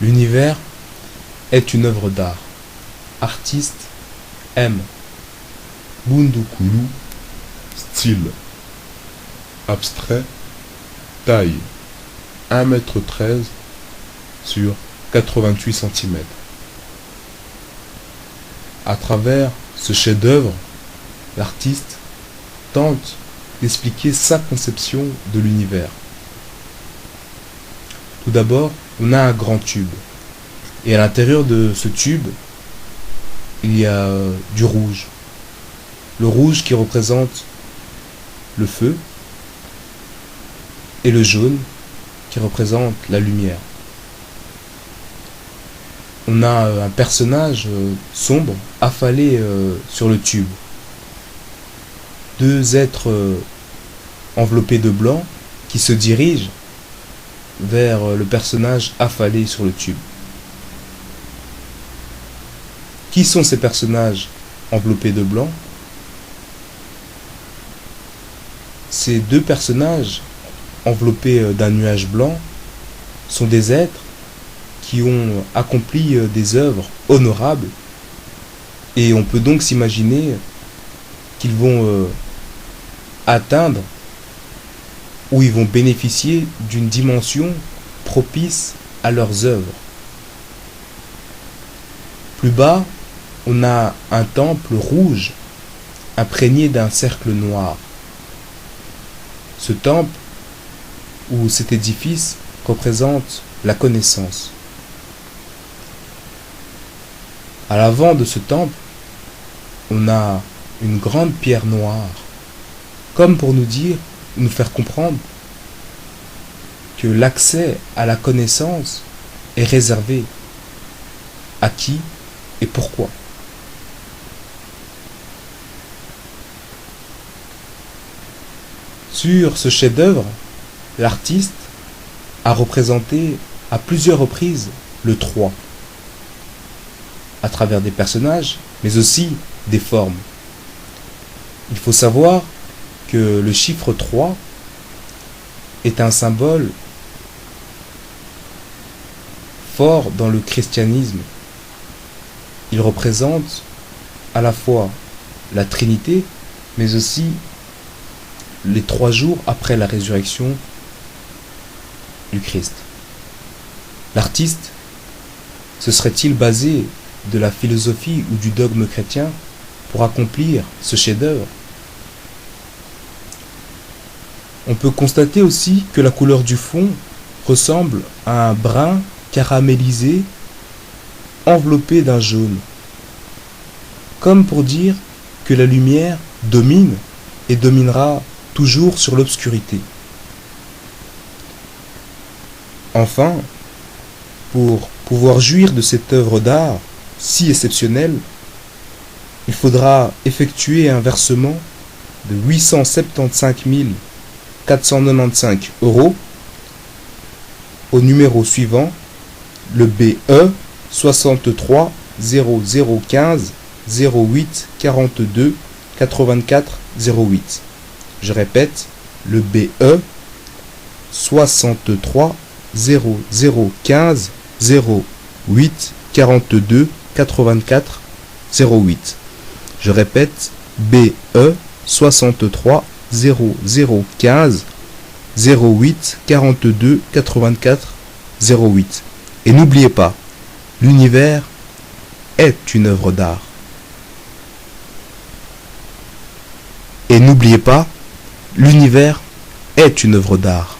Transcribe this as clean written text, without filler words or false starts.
L'univers est une œuvre d'art. Artiste M. Bundukulu, style. Abstrait, taille 1,13 m sur 88 cm. À travers ce chef-d'œuvre, l'artiste tente d'expliquer sa conception de l'univers. Tout d'abord, on a un grand tube. Et à l'intérieur de ce tube, il y a du rouge. Le rouge qui représente le feu et le jaune qui représente la lumière. On a un personnage sombre affalé sur le tube. Deux êtres enveloppés de blanc qui se dirigent vers le personnage affalé sur le tube. Qui sont ces personnages enveloppés de blanc? Ces deux personnages enveloppés d'un nuage blanc sont des êtres qui ont accompli des œuvres honorables, et on peut donc s'imaginer qu'ils vont atteindre ou ils vont bénéficier d'une dimension propice à leurs œuvres. Plus bas, on a un temple rouge imprégné d'un cercle noir. Ce temple ou cet édifice représente la connaissance. À l'avant de ce temple, on a une grande pierre noire, comme pour nous dire, nous faire comprendre que l'accès à la connaissance est réservé à qui et pourquoi. Sur ce chef-d'œuvre, l'artiste a représenté à plusieurs reprises le 3, à travers des personnages, mais aussi des formes. Il faut savoir que le chiffre 3 est un symbole fort dans le christianisme. Il représente à la fois la Trinité, mais aussi les 3 jours après la résurrection du Christ. L'artiste se serait-il basé de la philosophie ou du dogme chrétien pour accomplir ce chef-d'œuvre? On peut constater aussi que la couleur du fond ressemble à un brun caramélisé enveloppé d'un jaune, comme pour dire que la lumière domine et dominera toujours sur l'obscurité. Enfin, pour pouvoir jouir de cette œuvre d'art si exceptionnelle, il faudra effectuer un versement de 875 495 € au numéro suivant, le BE 63 0015 08 42 84 08. Je répète, le BE 63 0015 08 42 84 08. Je répète, BE 63 0015 08 42 84 08. Et n'oubliez pas, l'univers est une œuvre d'art. Et n'oubliez pas, l'univers est une œuvre d'art.